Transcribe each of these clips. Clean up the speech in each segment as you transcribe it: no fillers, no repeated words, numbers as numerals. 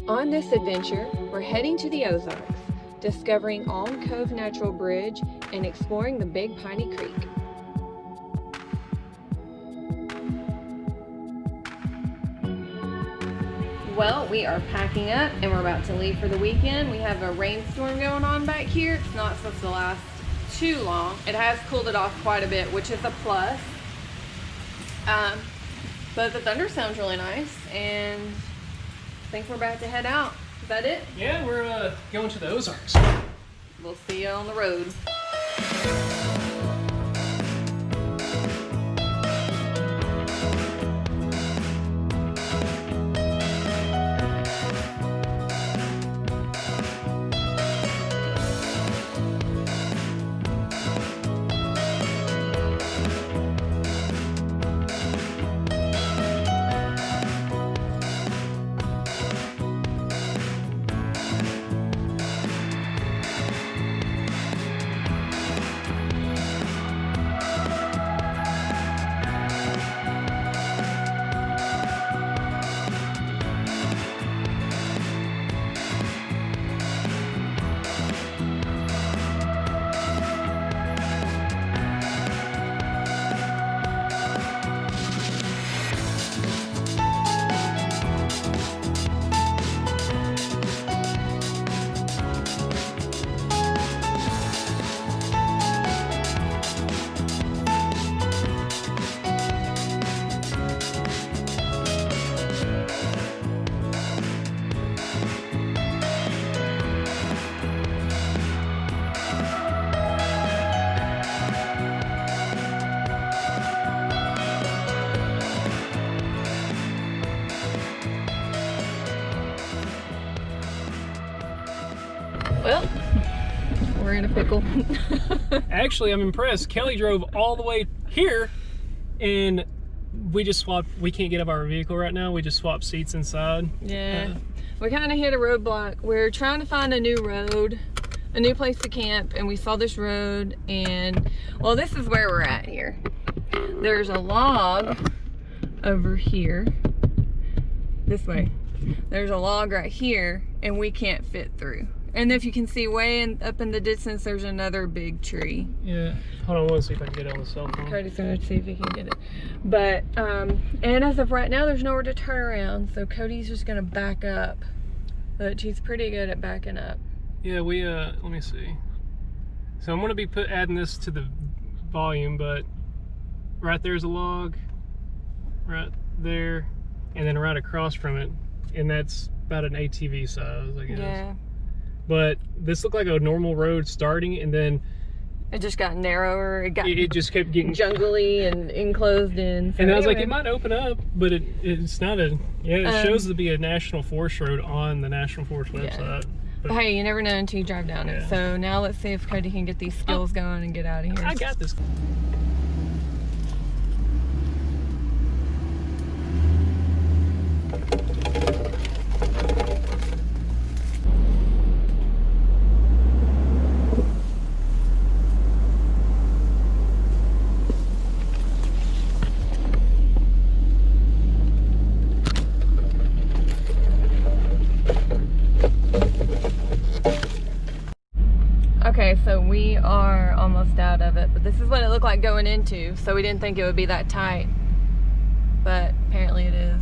On this adventure, we're heading to the Ozarks, discovering Alum Cove Natural Bridge and exploring the Big Piney Creek. Well, we are packing up and we're about to leave for the weekend. We have a rainstorm going on back here. It's not supposed to last too long. It has cooled it off quite a bit, which is a plus. But the thunder sounds really nice, and I think we're about to head out. Is that it? Yeah, we're going to the Ozarks. We'll see you on the road. Well, we're in a pickle. Actually, I'm impressed. Kelly drove all the way here, and we just swapped. We can't get up our vehicle right now. We just swapped seats inside. Yeah, we kind of hit a roadblock. We're trying to find a new road, a new place to camp, and we saw this road, and well, this is where we're at here. There's a log over here, this way. There's a log right here, and we can't fit through. And if you can see way up in the distance, there's another big tree. Yeah. Hold on, I want to see if I can get it on the cell phone. Cody's gonna see if he can get it. But, and as of right now, there's nowhere to turn around. So Cody's just gonna back up. But she's pretty good at backing up. Yeah, we, let me see. So I'm gonna be adding this to the volume, but right there's a log, right there, and then right across from it. And that's about an ATV size, I guess. Yeah. But this looked like a normal road starting, and then it just got narrower. It just kept getting jungly and enclosed in. So and I was like, it might open up, but it's not a. Yeah, it shows to be a National Forest road on the National Forest website. Yeah. But hey, you never know until you drive down it. So now let's see if Cody can get these skills going and get out of here. I got this. Okay, so we are almost out of it, but this is what it looked like going into, so we didn't think it would be that tight, but apparently it is.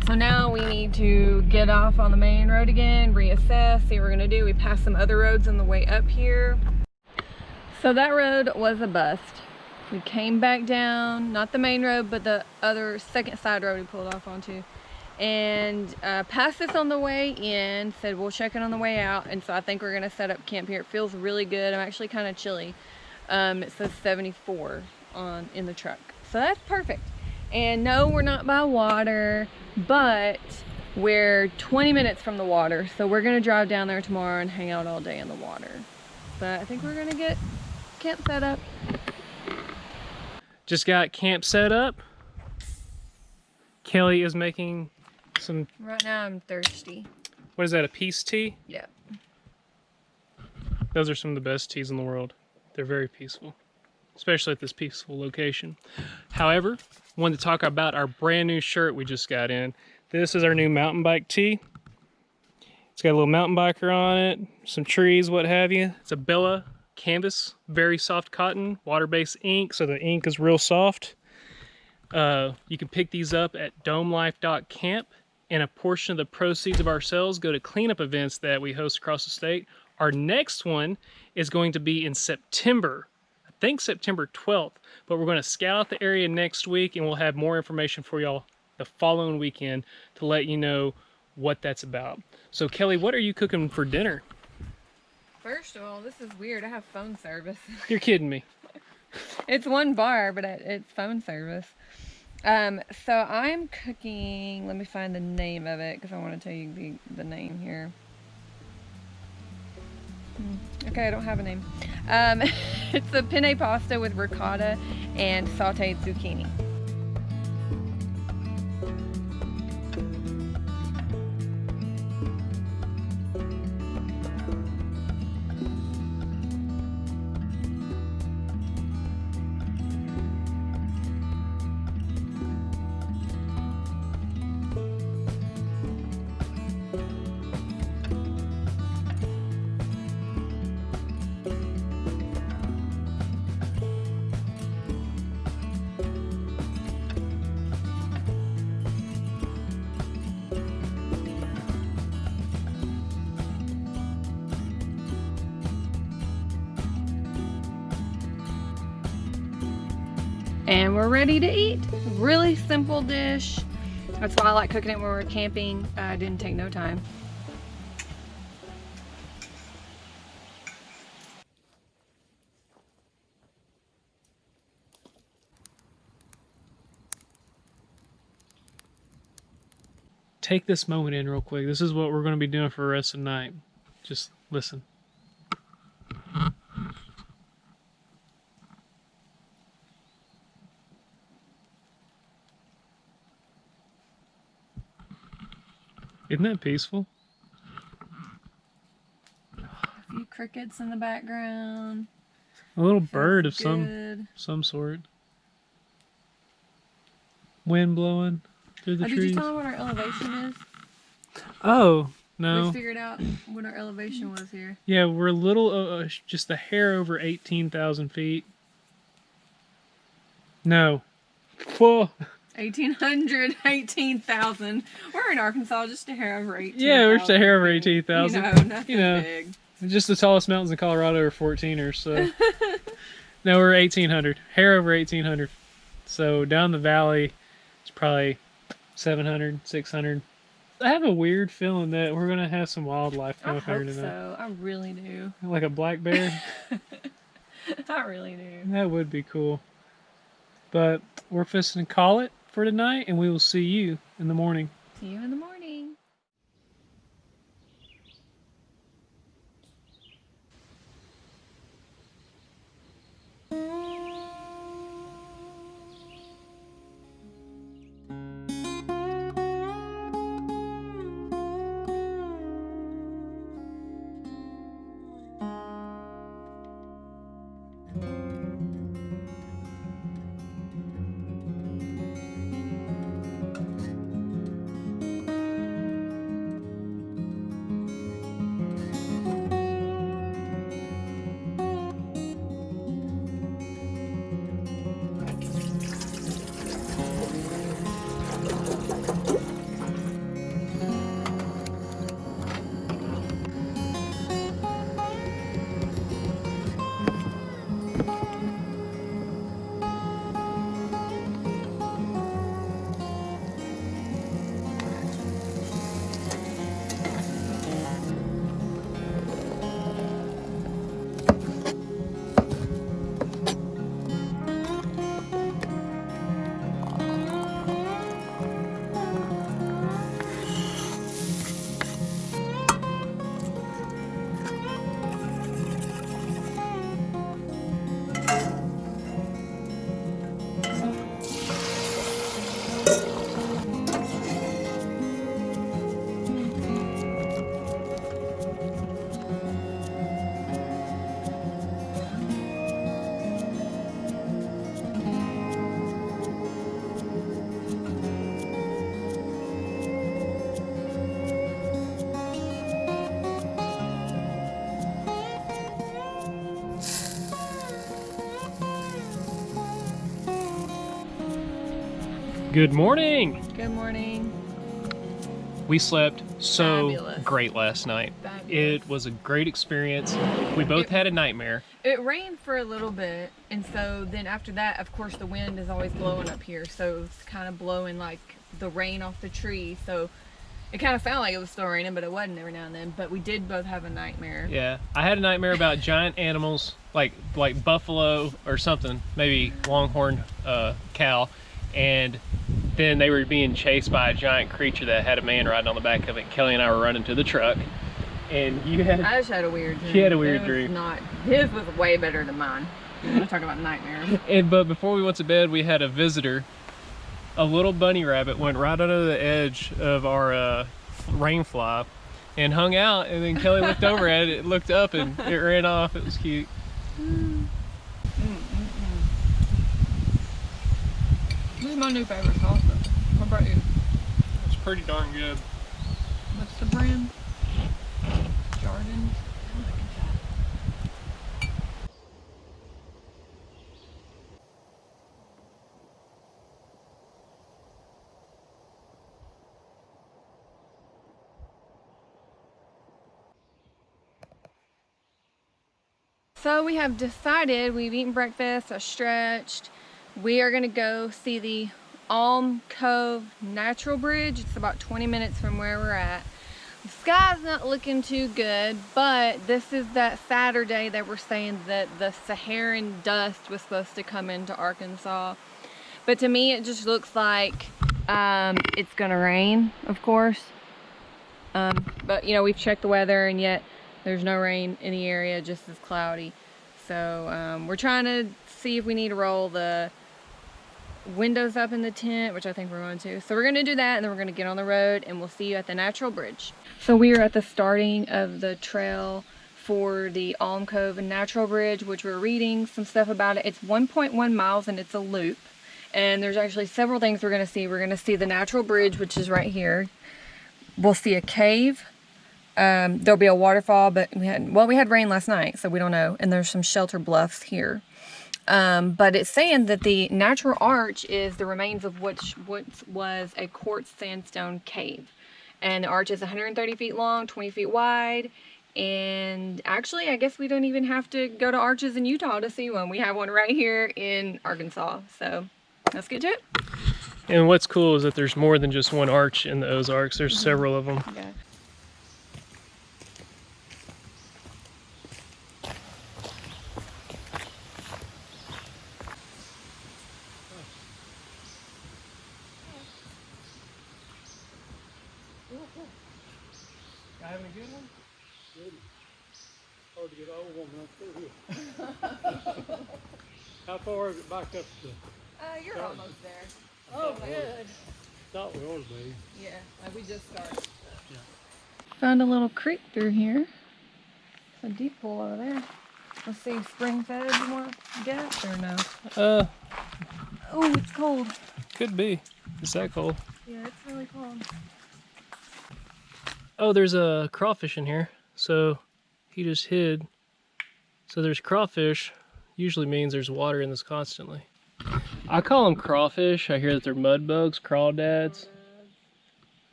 So now we need to get off on the main road again, reassess, see what we're gonna do. We passed some other roads on the way up here. So that road was a bust. We came back down, not the main road, but the other second side road we pulled off onto. And passed this on the way in, said we'll check it on the way out, and so I think we're gonna set up camp here. It feels really good. I'm actually kind of chilly. It says 74 in the truck, so that's perfect. And no, we're not by water, but we're 20 minutes from the water, so we're gonna drive down there tomorrow and hang out all day in the water. But I think we're gonna get camp set up. Just got camp set up. Kelly is making some. Right now I'm thirsty. What is that, a peace tea? Yeah. Those are some of the best teas in the world. They're very peaceful, especially at this peaceful location. However, I wanted to talk about our brand new shirt we just got in. This is our new mountain bike tee. It's got a little mountain biker on it, some trees, what have you. It's a Bella canvas, very soft cotton, water-based ink, so the ink is real soft. You can pick these up at domelife.camp, and a portion of the proceeds of our sales go to cleanup events that we host across the state. Our next one is going to be in September, I think September 12th, but we're going to scout out the area next week, and we'll have more information for y'all the following weekend to let you know what that's about. So Kelly, what are you cooking for dinner? First of all, this is weird. I have phone service. You're kidding me. It's one bar, but it's phone service. So I'm cooking, let me find the name of it because I want to tell you the name here. Okay, I don't have a name. It's a penne pasta with ricotta and sauteed zucchini. And we're ready to eat. Really simple dish. That's why I like cooking it when we're camping. It didn't take no time. Take this moment in real quick. This is what we're going to be doing for the rest of the night. Just listen. Isn't that peaceful? A few crickets in the background. A little bird of Good. some sort. Wind blowing through the trees. Did you tell me what our elevation is? Oh, no. We figured out what our elevation was here. Yeah, we're a little, just a hair over 18,000 feet. No. Whoa. 1,800, 18,000. We're in Arkansas, just a hair over 18,000. Yeah, we're just a hair over 18,000. You know, nothing big. Just the tallest mountains in Colorado are 14ers, so. No, we're 1,800. Hair over 1,800. So down the valley, it's probably 700, 600. I have a weird feeling that we're going to have some wildlife come up here tonight. So. I really do. Like a black bear? I really do. That would be cool. But we're fixing to call it for tonight, and we will see you in the morning. See you in the morning. Good morning. Good morning. We slept so Fabulous. great last night. Fabulous. It was a great experience. We both had a nightmare. It rained for a little bit, and so then after that, of course, the wind is always blowing up here, so it's kind of blowing like the rain off the tree. So it kind of felt like it was still raining, but it wasn't every now and then. But we did both have a nightmare. Yeah, I had a nightmare about giant animals like buffalo or something, maybe longhorn cow, and then they were being chased by a giant creature that had a man riding on the back of it. Kelly and I were running to the truck, and you had. I just had a weird dream. She had a weird dream. His was way better than mine. I'm talking about nightmares. But before we went to bed, we had a visitor. A little bunny rabbit went right under the edge of our rain fly and hung out, and then Kelly looked over at it, looked up, and it ran off. It was cute. This is my new favorite salsa. What about you? It's pretty darn good. What's the brand? Jordan. So we have decided, we've eaten breakfast, I stretched. We are gonna go see the Alum Cove Natural Bridge. It's about 20 minutes from where we're at. The sky's not looking too good, but this is that Saturday that we're saying that the Saharan dust was supposed to come into Arkansas. But to me, it just looks like it's gonna rain, of course. But you know, we've checked the weather and yet there's no rain in the area, just as cloudy. So we're trying to see if we need to roll the windows up in the tent, which I think we're going to. So we're gonna do that, and then we're gonna get on the road, and we'll see you at the Natural Bridge. So we are at the starting of the trail for the Alum Cove and Natural Bridge, which we're reading some stuff about it. It's 1.1 miles and it's a loop. And there's actually several things we're gonna see. We're gonna see the Natural Bridge, which is right here. We'll see a cave. There'll be a waterfall, but we had rain last night, so we don't know. And there's some shelter bluffs here. But it's saying that the natural arch is the remains of what was a quartz sandstone cave. And the arch is 130 feet long, 20 feet wide. And actually, I guess we don't even have to go to arches in Utah to see one. We have one right here in Arkansas. So let's get to it. And what's cool is that there's more than just one arch in the Ozarks. There's several of them. Yeah. Having a good one? Good. Hard to get all of them up through here. How far is it back up to? You're almost there. Oh, good. Thought we ought to be. Yeah, like we just started. Yeah. Found a little creek through here. A deep pool over there. Let's see, spring fed, you want to guess or no? Oh, it's cold. Could be. It's that cold. Yeah, it's really cold. Oh, there's a crawfish in here. So he just hid. So there's crawfish. Usually means there's water in this constantly. I call them crawfish. I hear that they're mud bugs, crawdads.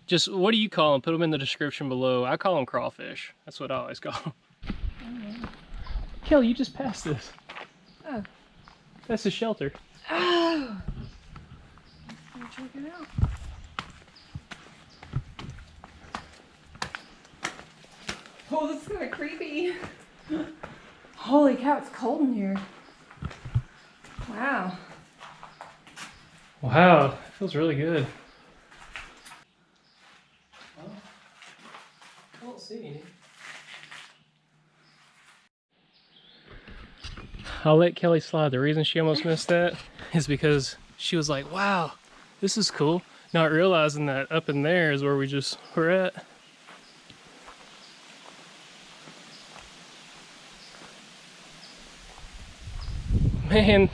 Just, what do you call them? Put them in the description below. I call them crawfish. That's what I always call them. Kelly, you just passed this. Oh. That's the shelter. Oh. Let's go check it out. Oh, this is kind of creepy. Holy cow, it's cold in here. Wow. Wow, it feels really good. I don't see any. I'll let Kelly slide. The reason she almost missed that is because she was like, wow, this is cool. Not realizing that up in there is where we just were at. Man,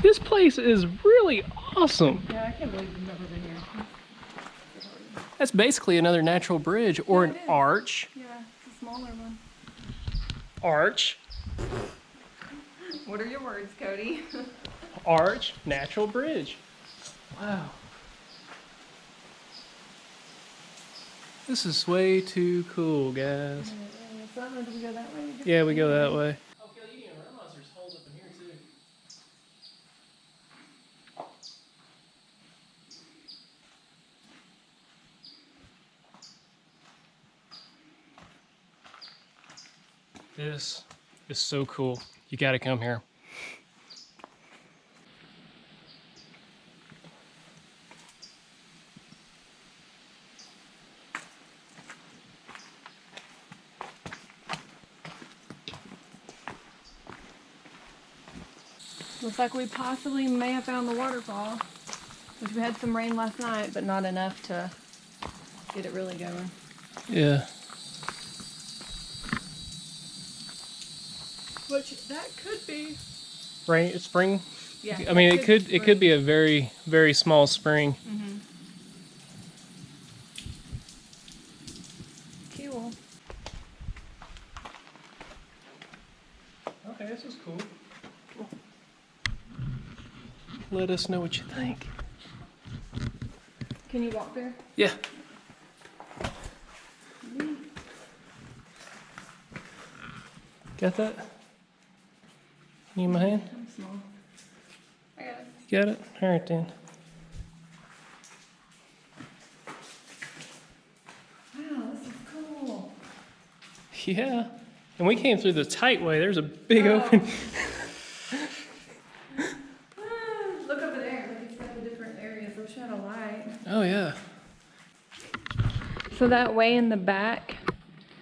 this place is really awesome. Yeah, I can't believe you've never been here. That's basically another natural bridge or Yeah, an it is. arch. Yeah, it's a smaller one. Arch, What are your words, Cody? arch, natural bridge. Wow. This is way too cool, guys. Do we go that way? Yeah, we go that way. Oh, Kelly, you didn't realize there's holes up in here, too. This is so cool. You gotta come here. Looks like we possibly may have found the waterfall, which we had some rain last night, but not enough to get it really going. Yeah. Which that could be. Rain, spring? Yeah. I mean, it could be a very, very small spring. Mm-hmm. Cool. Okay, this is cool. Let us know what you think. Can you walk there? Yeah. Got that? Need my hand? I'm small. I got it. You got it? All right, then. Wow, this is cool. Yeah. And we came through the tight way. There's a big open. Look over there. Look, it's got the different areas. I wish I had a light. Oh, yeah. So that way in the back,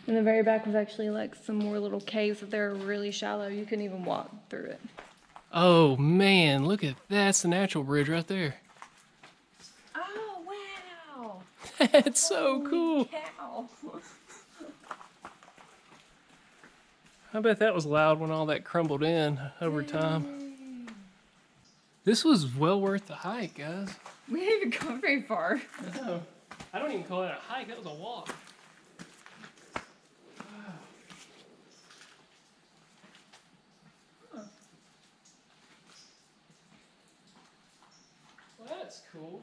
in the very back, was actually like some more little caves that they're really shallow. You couldn't even walk through it. Oh, man. Look at that. That's the natural bridge right there. Oh, wow. That's so cool. Cow. I bet that was loud when all that crumbled in over time. This was well worth the hike, guys. We didn't even go very far. No, I don't even call that a hike. That was a walk. Wow. Huh. Well, that's cool.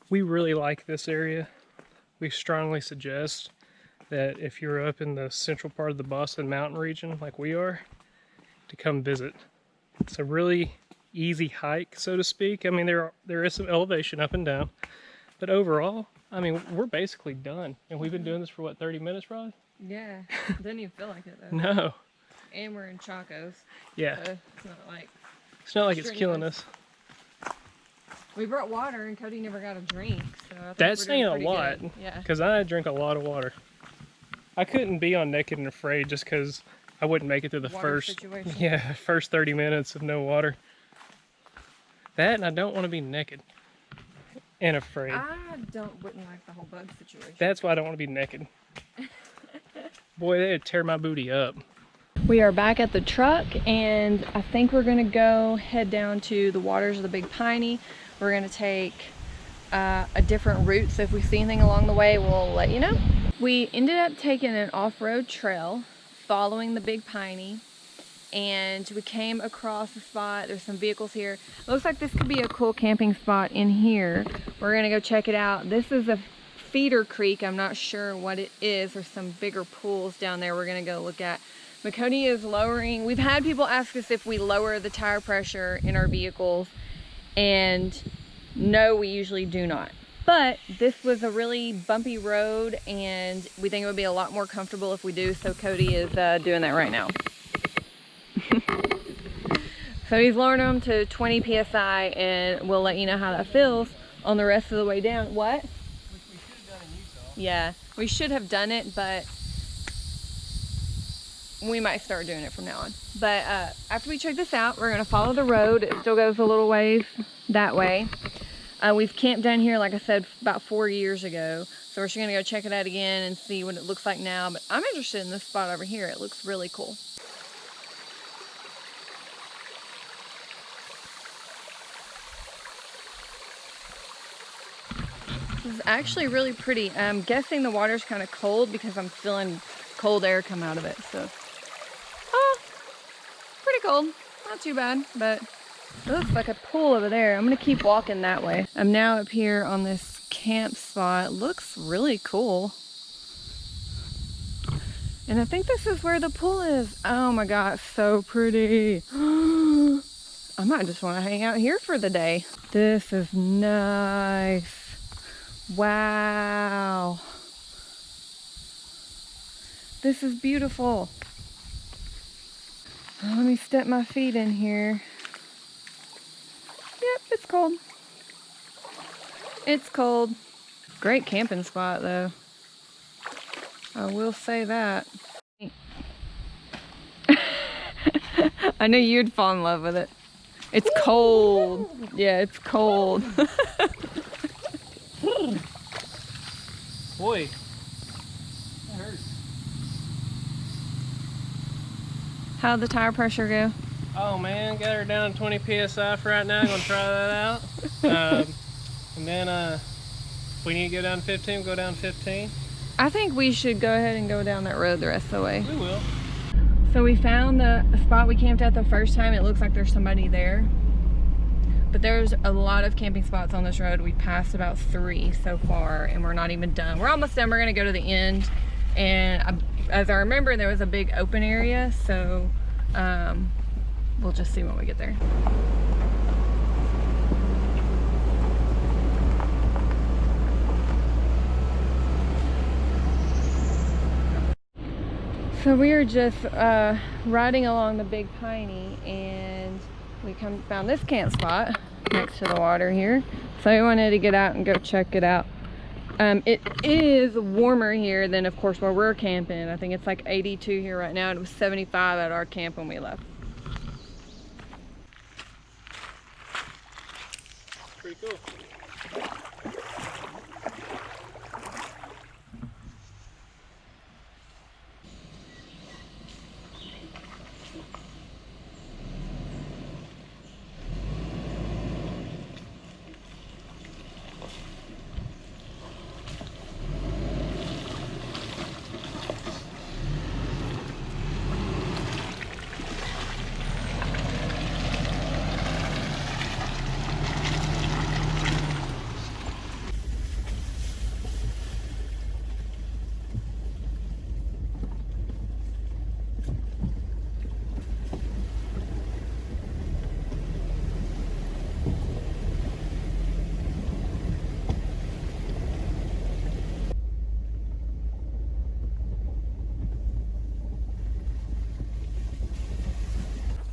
We really like this area. We strongly suggest that if you're up in the central part of the Boston Mountain region like we are, to come visit. It's a really easy hike, so to speak. I mean, there is some elevation up and down, but overall, I mean, we're basically done. And we've been doing this for what, 30 minutes probably? Yeah. Didn't even feel like it though. No. And we're in Chacos. Yeah. So it's not like. It's not like it's killing us. We brought water and Cody never got a drink. So I think That's we're doing saying a pretty lot. good. Yeah. Because I drink a lot of water. I couldn't be on Naked and Afraid just because I wouldn't make it through the Water situation. first 30 minutes of no water. That and I don't want to be naked and afraid. Wouldn't like the whole bug situation. That's why I don't want to be naked. Boy, they'd tear my booty up. We are back at the truck and I think we're gonna go head down to the waters of the Big Piney. We're gonna take a different route, so if we see anything along the way, we'll let you know. We ended up taking an off-road trail following the Big Piney, and we came across a spot. There's some vehicles here. It looks like this could be a cool camping spot in here. We're gonna go check it out. This is a feeder creek. I'm not sure what it is. There's some bigger pools down there we're gonna go look at. Cody is lowering. We've had people ask us if we lower the tire pressure in our vehicles, And no, we usually do not. But this was a really bumpy road, and we think it would be a lot more comfortable if we do, so Cody is doing that right now. So he's lowering them to 20 psi, and we'll let you know how that feels on the rest of the way down. What? Which we should have done in Utah. Yeah, we should have done it, but we might start doing it from now on. But after we check this out, we're gonna follow the road. It still goes a little ways that way. We've camped down here, like I said, about 4 years ago. So we're just gonna go check it out again and see what it looks like now. But I'm interested in this spot over here. It looks really cool. This is actually really pretty. I'm guessing the water's kind of cold because I'm feeling cold air come out of it. So, pretty cold. Not too bad, but it looks like a pool over there. I'm gonna keep walking that way. I'm now up here on this camp spot. It looks really cool. And I think this is where the pool is. Oh my God, so pretty. I might just wanna hang out here for the day. This is nice. Wow. This is beautiful. Let me step my feet in here. Yep, it's cold. It's cold. Great camping spot though. I will say that. I knew you'd fall in love with it. It's cold. Yeah, it's cold. Boy, that hurts. How'd the tire pressure go? Oh man, got her down to 20 psi for right now. I'm gonna try that out. And then if we need to go down 15, go down 15. I think we should go ahead and go down that road the rest of the way. We will. So we found the spot we camped at the first time. It looks like there's somebody there. But there's a lot of camping spots on this road. We passed about 3 so far, and we're not even done. We're almost done. We're gonna go to the end. And as I remember, there was a big open area, so we'll just see when we get there. So we are just riding along the Big Piney, and we found this camp spot next to the water here. So we wanted to get out and go check it out. It is warmer here than, of course, where we're camping. I think it's like 82 here right now. It was 75 at our camp when we left. Pretty cool.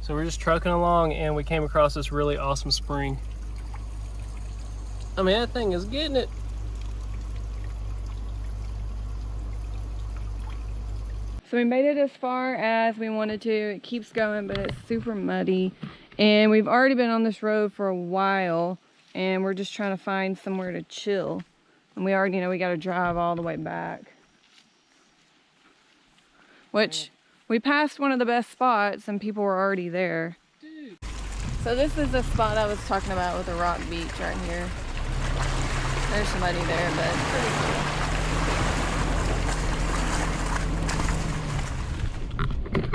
So we're just trucking along and we came across this really awesome spring. I mean, that thing is getting it. So we made it as far as we wanted to. It keeps going, but it's super muddy. And we've already been on this road for a while, and we're just trying to find somewhere to chill. And we already know we got to drive all the way back. Which, we passed one of the best spots and people were already there. Dude. So this is the spot I was talking about with the rock beach right here. There's somebody there, but it's pretty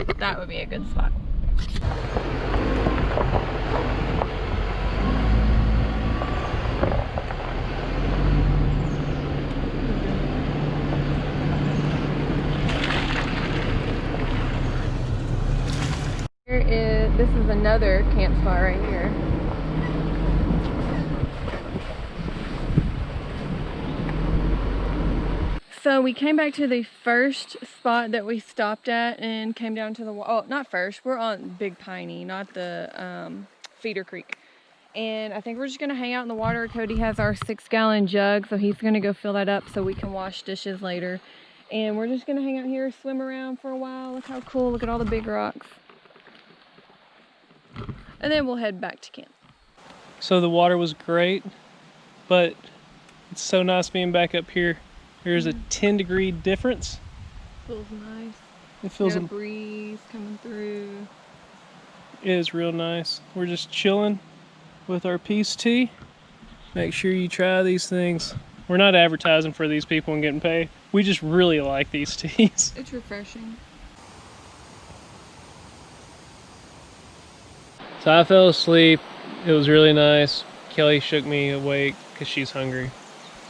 cool. That would be a good spot. This is another camp spot right here. So we came back to the first spot that we stopped at and came down to the, oh, not first, we're on Big Piney, not the feeder creek. And I think we're just gonna hang out in the water. Cody has our 6-gallon jug, so he's gonna go fill that up so we can wash dishes later. And we're just gonna hang out here, swim around for a while. Look how cool, look at all the big rocks. And then we'll head back to camp. So the water was great, but it's so nice being back up here. There's a 10-degree difference. Feels nice. It feels a breeze coming through. It is real nice. We're just chilling with our peace tea. Make sure you try these things. We're not advertising for these people and getting paid. We just really like these teas. It's refreshing. So I fell asleep. It was really nice. Kelly shook me awake because she's hungry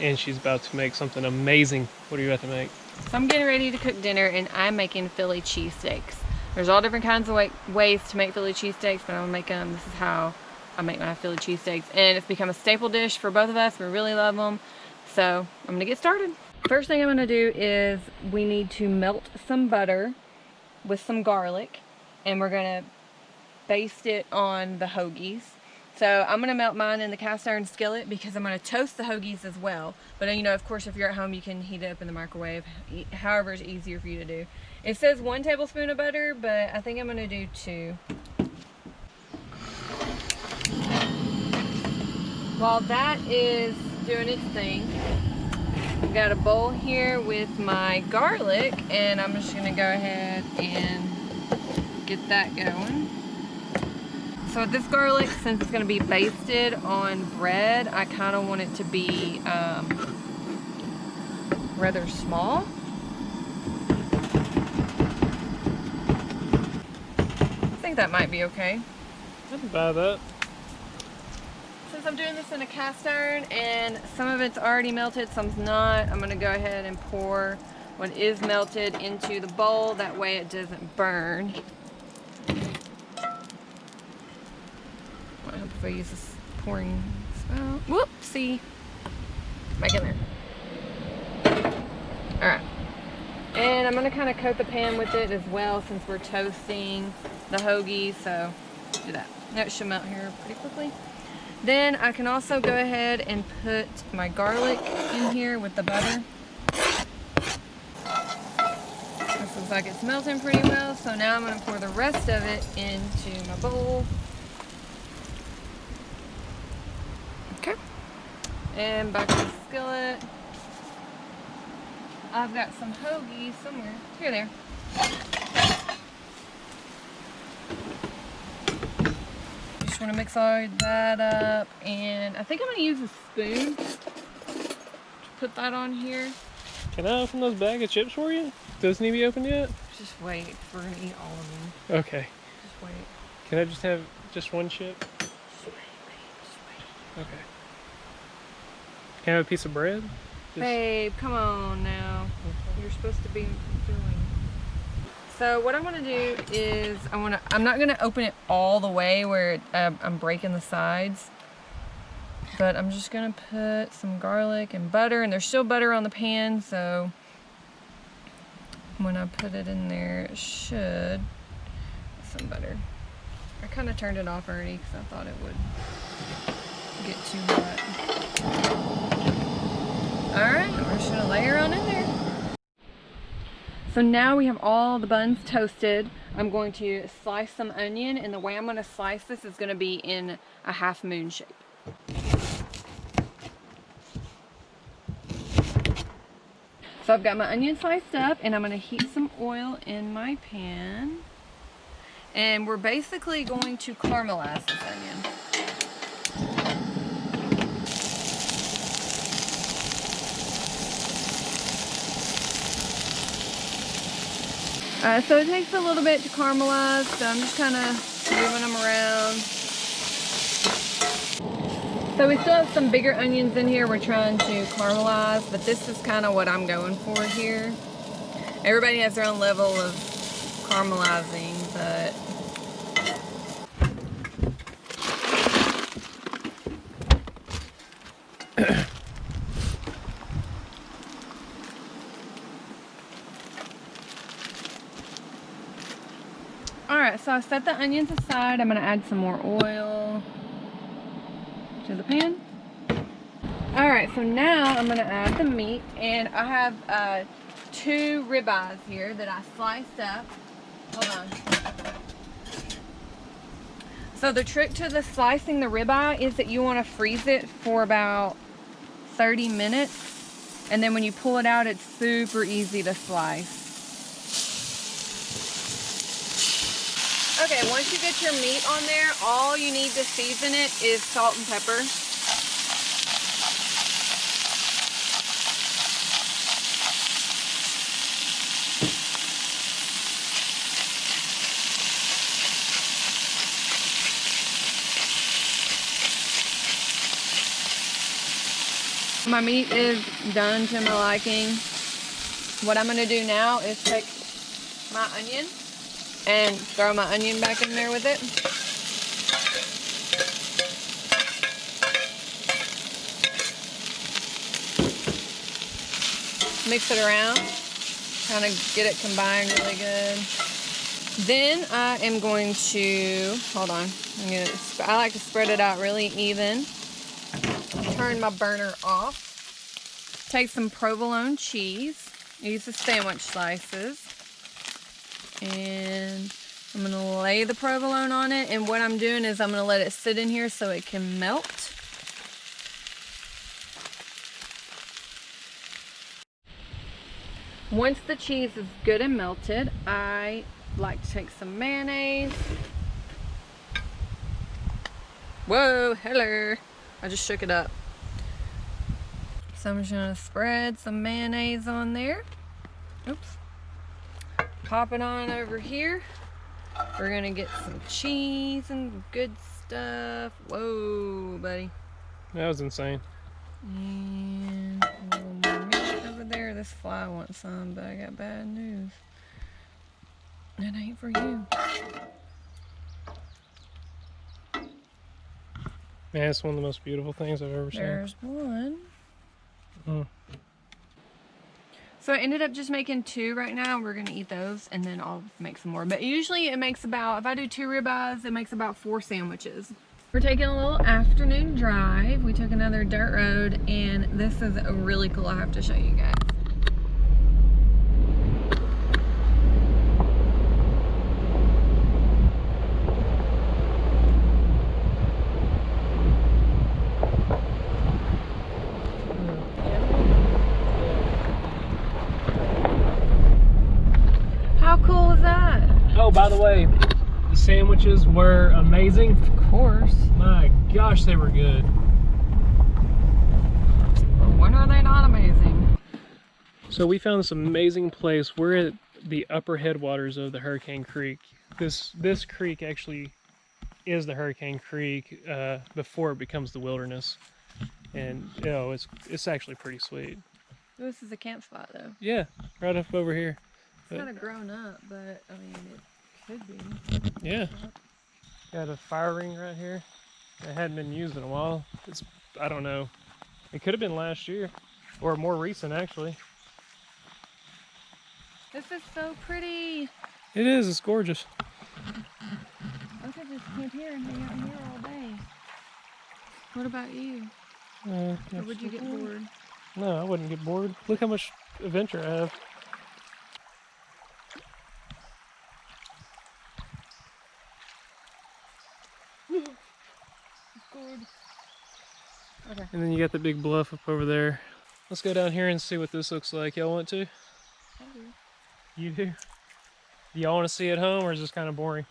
and she's about to make something amazing. What are you about to make? So I'm getting ready to cook dinner and I'm making Philly cheesesteaks. There's all different kinds of ways to make Philly cheesesteaks, but I'm gonna make them. This is how I make my Philly cheesesteaks, and it's become a staple dish for both of us. We really love them. So I'm gonna get started. First thing I'm gonna do is we need to melt some butter with some garlic, and we're gonna baste it on the hoagies. So I'm gonna melt mine in the cast iron skillet because I'm gonna toast the hoagies as well. But you know, of course, if you're at home, you can heat it up in the microwave, however is easier for you to do. It says 1 tablespoon of butter, but I think I'm gonna do 2. While that is doing its thing, I've got a bowl here with my garlic, and I'm just gonna go ahead and get that going. So with this garlic, since it's gonna be basted on bread, I kind of want it to be rather small. I think that might be okay. I can buy that. Since I'm doing this in a cast iron and some of it's already melted, some's not, I'm gonna go ahead and pour what is melted into the bowl. That way it doesn't burn. I hope if I use this pouring spout. Whoopsie. Back in there. Alright. And I'm gonna kind of coat the pan with it as well since we're toasting the hoagie, so do that. Now it should melt here pretty quickly. Then I can also go ahead and put my garlic in here with the butter. This looks like it's melting pretty well, so now I'm gonna pour the rest of it into my bowl. Okay. And back to the skillet. I've got some hoagies somewhere. Here they are. Just want to mix all that up, and I think I'm going to use a spoon to put that on here. Can I open those bag of chips for you? Doesn't he be opened yet? Just wait. We're going to eat all of them. Okay. Just wait. Can I just have just one chip? Just wait. Just wait. Okay. Can I have a piece of bread? Just... Babe, come on now. Okay. You're supposed to be filling. So what I want to do is I'm not going to open it all the way where I'm breaking the sides, but I'm just going to put some garlic and butter, and there's still butter on the pan, so when I put it in there, it should some butter. I kind of turned it off already because I thought it would get too hot. All right, we're just going to layer on in there. So now we have all the buns toasted. I'm going to slice some onion, and the way I'm going to slice this is going to be in a half moon shape. So I've got my onion sliced up, and I'm going to heat some oil in my pan. And we're basically going to caramelize this onion. So it takes a little bit to caramelize, so I'm just kind of moving them around. So we still have some bigger onions in here we're trying to caramelize, but this is kind of what I'm going for here. Everybody has their own level of caramelizing, but so I set the onions aside. I'm gonna add some more oil to the pan. All right, so now I'm gonna add the meat, and I have 2 ribeyes here that I sliced up. Hold on. So the trick to the slicing the ribeye is that you want to freeze it for about 30 minutes, and then when you pull it out, it's super easy to slice. Okay, once you get your meat on there, all you need to season it is salt and pepper. My meat is done to my liking. What I'm gonna do now is take my onion and throw my onion back in there with it. Mix it around, kind of get it combined really good. Then I am going to, hold on, I like to spread it out really even. Turn my burner off. Take some provolone cheese. Use the sandwich slices. And I'm going to lay the provolone on it. And what I'm doing is I'm going to let it sit in here so it can melt. Once the cheese is good and melted, I like to take some mayonnaise. Whoa, hello. I just shook it up. So I'm just gonna spread some mayonnaise on there. Oops. Pop it on over here. We're gonna get some cheese and good stuff. Whoa, buddy. That was insane. And a little more meat over there. This fly wants some, but I got bad news. That ain't for you. Man, it's one of the most beautiful things I've ever seen. There's one. Mm. So I ended up just making 2 right now. We're gonna eat those and then I'll make some more. But usually it makes about, if I do 2 ribeyes, it makes about 4 sandwiches. We're taking a little afternoon drive. We took another dirt road and this is really cool. I have to show you guys. How cool is that? Oh, by the way, the sandwiches were amazing. Of course. My gosh, they were good. When are they not amazing? So we found this amazing place. We're at the upper headwaters of the Hurricane Creek. This creek actually is the Hurricane Creek before it becomes the wilderness. And you know, it's actually pretty sweet. This is a camp spot though. Yeah, right up over here. It's kind of grown up, but I mean, it could be. Yeah. Got a fire ring right here. It hadn't been used in a while. It's, I don't know. It could have been last year or more recent actually. This is so pretty. It is, it's gorgeous. I could just camp here and hang out here all day. What about you? Or would you get bored? No, I wouldn't get bored. Look how much adventure I have. Okay. And then you got the big bluff up over there. Let's go down here and see what this looks like. Y'all want to? I do. You do? Do y'all want to see it at home or is this kind of boring?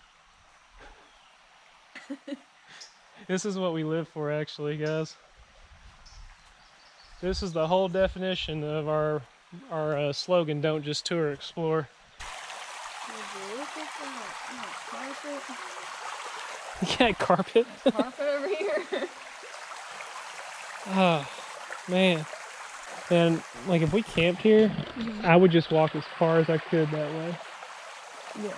This is what we live for actually, guys. This is the whole definition of our slogan, don't just tour, explore. Look at that. Carpet. Yeah, carpet. Carpet over here. Oh, man. And like if we camped here, I would just walk as far as I could that way. Yeah.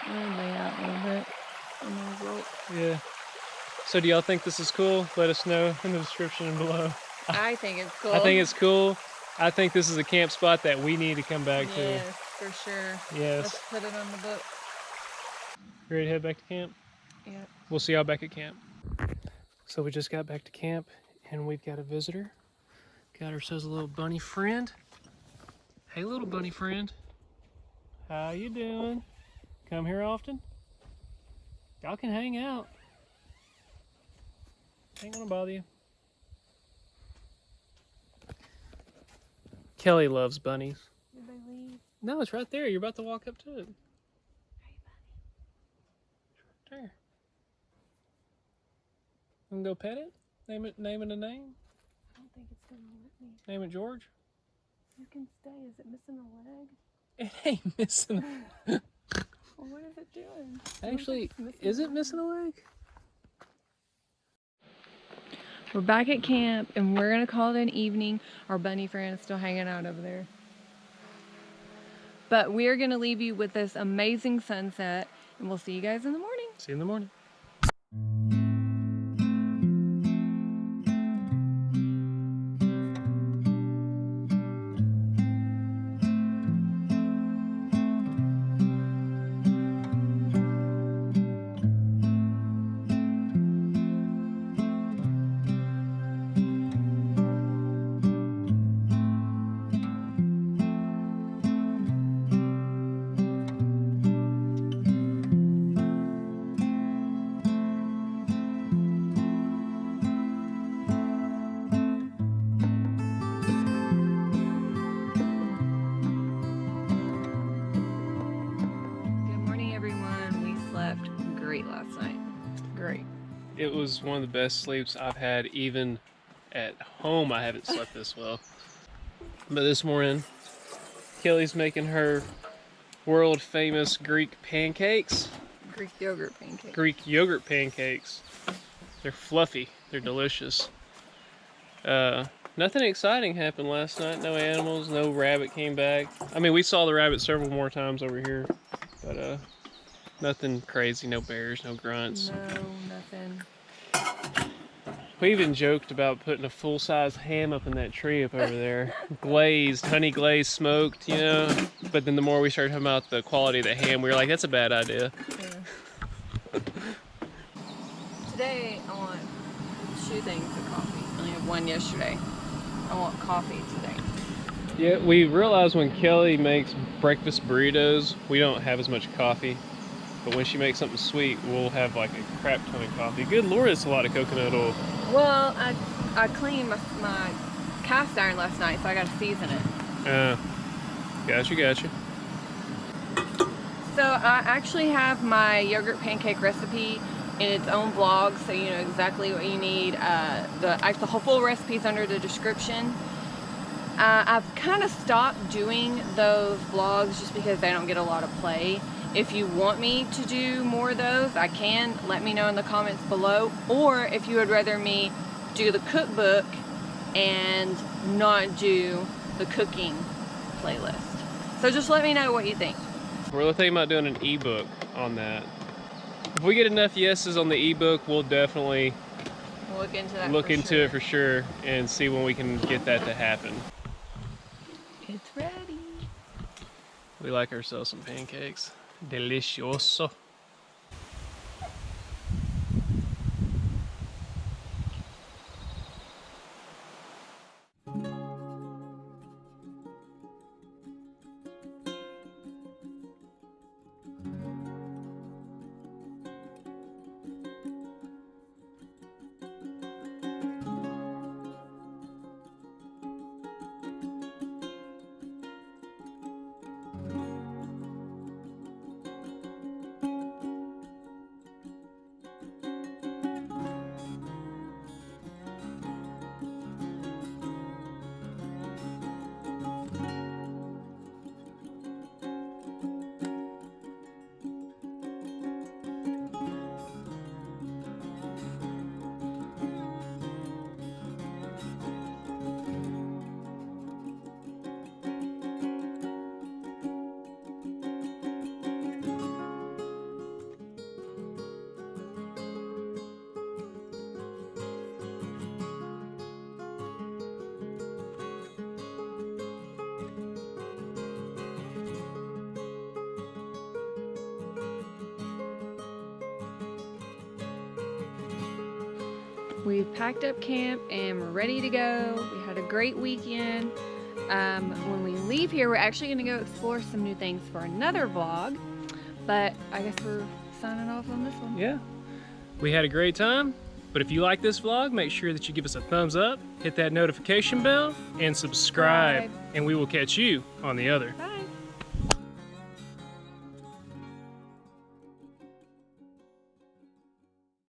I'll lay out a little bit. Yeah. So do y'all think this is cool? Let us know in the description below. I think it's cool. I think it's cool. I think this is a camp spot that we need to come back to. Yes, for sure. Yes. Let's put it on the book. You ready to head back to camp? Yeah. We'll see y'all back at camp. So we just got back to camp and we've got a visitor. Got ourselves a little bunny friend. Hey, little bunny friend. How you doing? Come here often? Y'all can hang out. Ain't gonna bother you. Kelly loves bunnies. Did they leave? No, it's right there. You're about to walk up to it. Hey, It's right there. You gonna go pet it? Name it a name? buddy. I don't think it's gonna let me. Name it George? You can stay. Is it missing a leg? It ain't missing. Well, what is it doing? Actually, is it missing a leg? We're back at camp and we're gonna call it an evening. Our bunny friend is still hanging out over there. But we're gonna leave you with this amazing sunset and we'll see you guys in the morning. See you in the morning. Last night. Great. It was one of the best sleeps I've had. Even at home, I haven't slept this well. But this morning, Kelly's making her world famous Greek pancakes. Greek yogurt pancakes. Greek yogurt pancakes. They're fluffy. They're delicious. Nothing exciting happened last night. No animals. No rabbit came back. I mean, we saw the rabbit several more times over here, but nothing crazy. No bears. No grunts. No, nothing. We even joked about putting a full-size ham up in that tree up over there. Glazed, honey glazed, smoked, you know. But then the more we started talking about the quality of the ham, we were like, that's a bad idea. Yeah. Today, I want 2 things of coffee. I only had 1 yesterday. I want coffee today. Yeah, we realized when Kelly makes breakfast burritos, we don't have as much coffee. But when she makes something sweet, we'll have like a crap ton of coffee. Good Lord, it's a lot of coconut oil. Well, I cleaned my cast iron last night, so I got to season it. Gotcha. So I actually have my yogurt pancake recipe in its own blog, so you know exactly what you need. The whole full recipe's under the description. I've kind of stopped doing those vlogs just because they don't get a lot of play. If you want me to do more of those, I can. Let me know in the comments below. Or if you would rather me do the cookbook and not do the cooking playlist. So just let me know what you think. We're thinking about doing an ebook on that. If we get enough yeses on the ebook, we'll definitely Look into that. it for sure and see when we can get that to happen. It's ready. We like ourselves some pancakes. Delicioso. We've packed up camp and we're ready to go. We had a great weekend. When we leave here, we're actually going to go explore some new things for another vlog. But I guess we're signing off on this one. Yeah. We had a great time. But if you like this vlog, make sure that you give us a thumbs up, hit that notification bell, and subscribe. And we will catch you on the other. Bye.